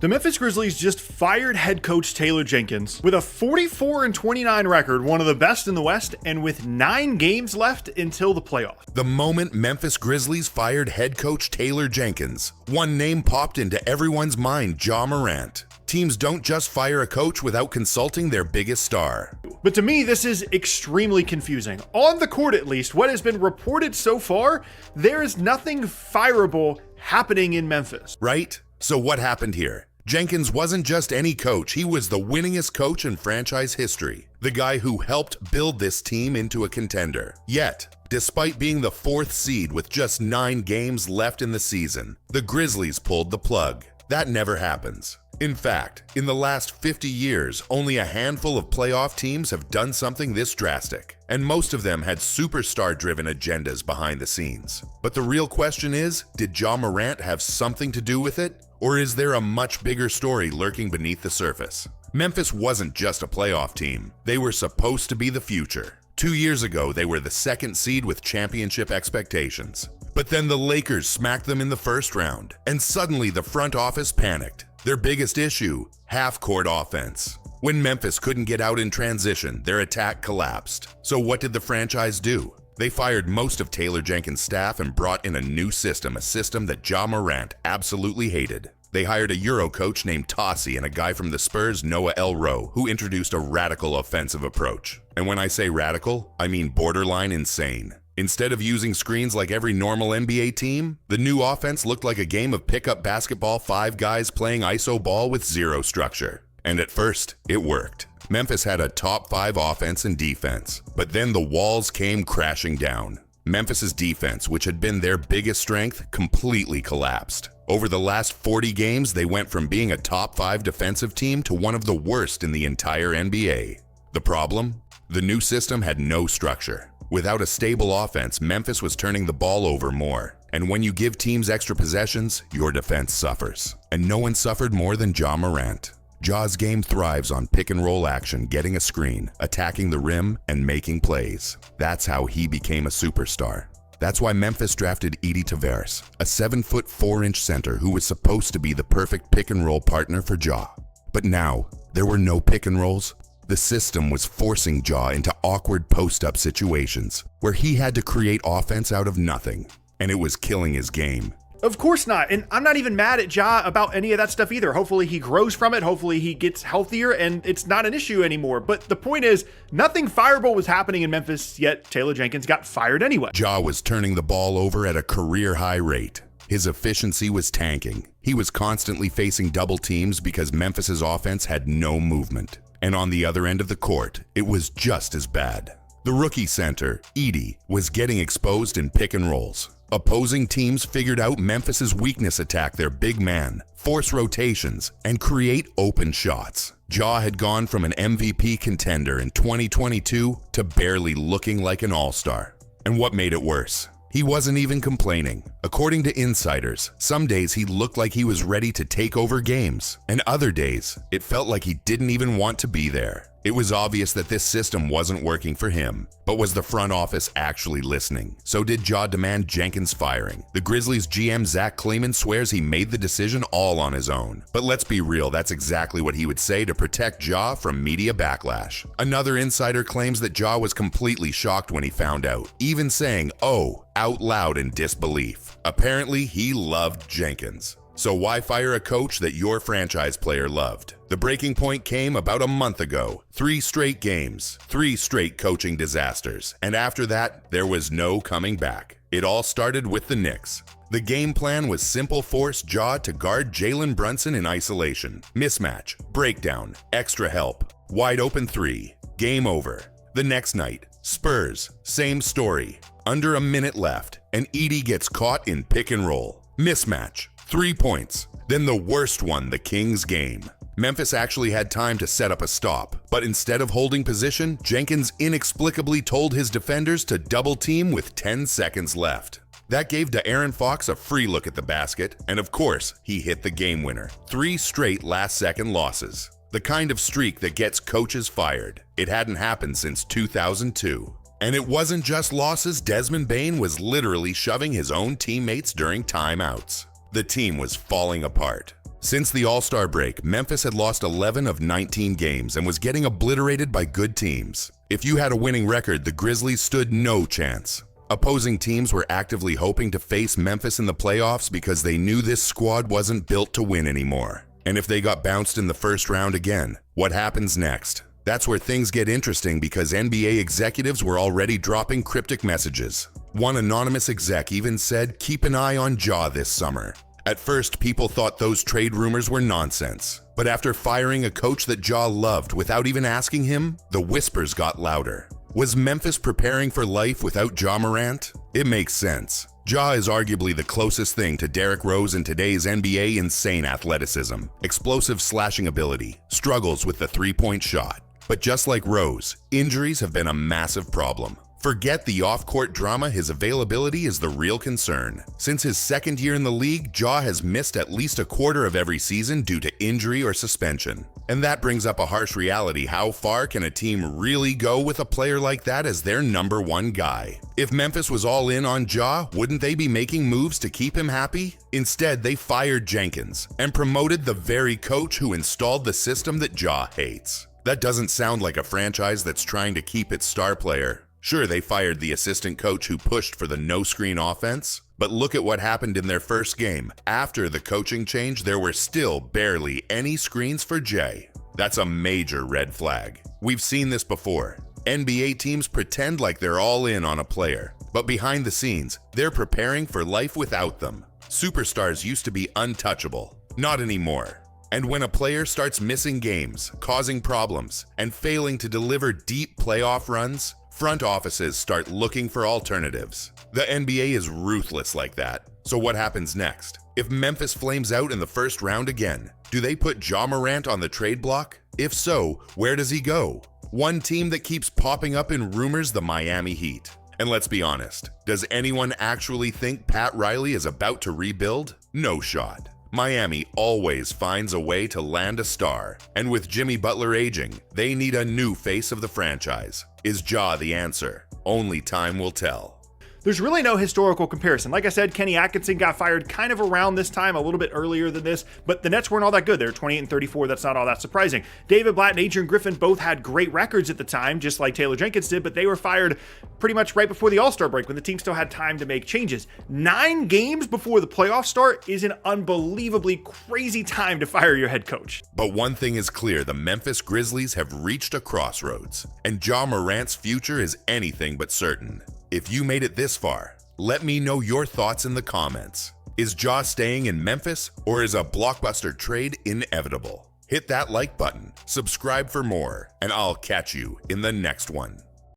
The Memphis Grizzlies just fired head coach Taylor Jenkins with a 44-29 record, one of the best in the West, and with 9 games left until the playoffs. The moment Memphis Grizzlies fired head coach Taylor Jenkins, one name popped into everyone's mind: Ja Morant. Teams don't just fire a coach without consulting their biggest star. But to me, this is extremely confusing. On the court, at least, what has been reported so far, there is nothing fireable happening in Memphis. Right? So what happened here? Jenkins wasn't just any coach, he was the winningest coach in franchise history. The guy who helped build this team into a contender. Yet, despite being the 4th seed with just 9 games left in the season, the Grizzlies pulled the plug. That never happens. In fact, in the last 50 years, only a handful of playoff teams have done something this drastic, and most of them had superstar-driven agendas behind the scenes. But the real question is, did Ja Morant have something to do with it? Or is there a much bigger story lurking beneath the surface? Memphis wasn't just a playoff team. They were supposed to be the future. 2 years ago, they were the 2nd seed with championship expectations. But then the Lakers smacked them in the first round, and suddenly the front office panicked. Their biggest issue: half-court offense. When Memphis couldn't get out in transition, their attack collapsed. So what did the franchise do? They fired most of Taylor Jenkins' staff and brought in a new system, a system that Ja Morant absolutely hated. They hired a Euro coach named Tossie and a guy from the Spurs, Noah Elroe, who introduced a radical offensive approach. And when I say radical, I mean borderline insane. Instead of using screens like every normal NBA team, the new offense looked like a game of pickup basketball, 5 guys playing iso ball with zero structure. And at first, it worked. Memphis had a top 5 offense and defense, but then the walls came crashing down. Memphis's defense, which had been their biggest strength, completely collapsed. Over the last 40 games, they went from being a top 5 defensive team to one of the worst in the entire NBA. The problem? The new system had no structure. Without a stable offense, Memphis was turning the ball over more. And when you give teams extra possessions, your defense suffers. And no one suffered more than Ja Morant. Ja's game thrives on pick-and-roll action, getting a screen, attacking the rim, and making plays. That's how he became a superstar. That's why Memphis drafted Edie Tavares, a 7-foot 4-inch center who was supposed to be the perfect pick-and-roll partner for Ja. But now, there were no pick-and-rolls. The system was forcing Ja into awkward post-up situations where he had to create offense out of nothing, and it was killing his game. Of course not, and I'm not even mad at Ja about any of that stuff either. Hopefully he grows from it, hopefully he gets healthier, and it's not an issue anymore. But the point is, nothing fireable was happening in Memphis, yet Taylor Jenkins got fired anyway. Ja was turning the ball over at a career-high rate. His efficiency was tanking. He was constantly facing double teams because Memphis's offense had no movement. And on the other end of the court, it was just as bad. The rookie center, Edie, was getting exposed in pick and rolls. Opposing teams figured out Memphis's weakness: attack their big man, force rotations, and create open shots. Ja had gone from an MVP contender in 2022 to barely looking like an all-star. And what made it worse? He wasn't even complaining. According to insiders, some days he looked like he was ready to take over games, and other days, it felt like he didn't even want to be there. It was obvious that this system wasn't working for him, but was the front office actually listening? So did Ja demand Jenkins' firing? The Grizzlies GM Zach Kleiman swears he made the decision all on his own. But let's be real, that's exactly what he would say to protect Ja from media backlash. Another insider claims that Ja was completely shocked when he found out, even saying, "Oh," out loud in disbelief. Apparently, he loved Jenkins. So why fire a coach that your franchise player loved? The breaking point came about a month ago. 3 straight games, 3 straight coaching disasters, and after that, there was no coming back. It all started with the Knicks. The game plan was simple: force Ja to guard Jalen Brunson in isolation. Mismatch, breakdown, extra help, wide open 3, game over. The next night, Spurs, same story. Under a minute left, and Edie gets caught in pick and roll. Mismatch, 3 points. Then the worst one, the Kings game. Memphis actually had time to set up a stop, but instead of holding position, Jenkins inexplicably told his defenders to double team with 10 seconds left. That gave De'Aaron Fox a free look at the basket, and of course, he hit the game winner. 3 straight last-second losses. The kind of streak that gets coaches fired. It hadn't happened since 2002. And it wasn't just losses. Desmond Bane was literally shoving his own teammates during timeouts. The team was falling apart. Since the All-Star break, Memphis had lost 11 of 19 games and was getting obliterated by good teams. If you had a winning record, the Grizzlies stood no chance. Opposing teams were actively hoping to face Memphis in the playoffs because they knew this squad wasn't built to win anymore. And if they got bounced in the first round again, what happens next? That's where things get interesting because NBA executives were already dropping cryptic messages. One anonymous exec even said, "Keep an eye on Ja this summer." At first, people thought those trade rumors were nonsense. But after firing a coach that Ja loved without even asking him, the whispers got louder. Was Memphis preparing for life without Ja Morant? It makes sense. Ja is arguably the closest thing to Derrick Rose in today's NBA. Insane athleticism, explosive slashing ability, struggles with the three-point shot. But just like Rose, injuries have been a massive problem. Forget the off-court drama, his availability is the real concern. Since his second year in the league, Ja has missed at least a quarter of every season due to injury or suspension. And that brings up a harsh reality: how far can a team really go with a player like that as their number one guy? If Memphis was all in on Ja, wouldn't they be making moves to keep him happy? Instead, they fired Jenkins and promoted the very coach who installed the system that Ja hates. That doesn't sound like a franchise that's trying to keep its star player. Sure, they fired the assistant coach who pushed for the no-screen offense, but look at what happened in their first game. After the coaching change, there were still barely any screens for Jay. That's a major red flag. We've seen this before. NBA teams pretend like they're all in on a player, but behind the scenes, they're preparing for life without them. Superstars used to be untouchable, not anymore. And when a player starts missing games, causing problems, and failing to deliver deep playoff runs, front offices start looking for alternatives. The NBA is ruthless like that. So what happens next? If Memphis flames out in the first round again, do they put Ja Morant on the trade block? If so, where does he go? One team that keeps popping up in rumors: the Miami Heat. And let's be honest, does anyone actually think Pat Riley is about to rebuild? No shot. Miami always finds a way to land a star, and with Jimmy Butler aging, they need a new face of the franchise. Is Ja the answer? Only time will tell. There's really no historical comparison. Like I said, Kenny Atkinson got fired kind of around this time, a little bit earlier than this, but the Nets weren't all that good. They were 28-34. That's not all that surprising. David Blatt and Adrian Griffin both had great records at the time, just like Taylor Jenkins did, but they were fired pretty much right before the All-Star break when the team still had time to make changes. 9 games before the playoffs start is an unbelievably crazy time to fire your head coach. But one thing is clear: the Memphis Grizzlies have reached a crossroads, and Ja Morant's future is anything but certain. If you made it this far, let me know your thoughts in the comments. Is Ja staying in Memphis, or is a blockbuster trade inevitable? Hit that like button, subscribe for more, and I'll catch you in the next one.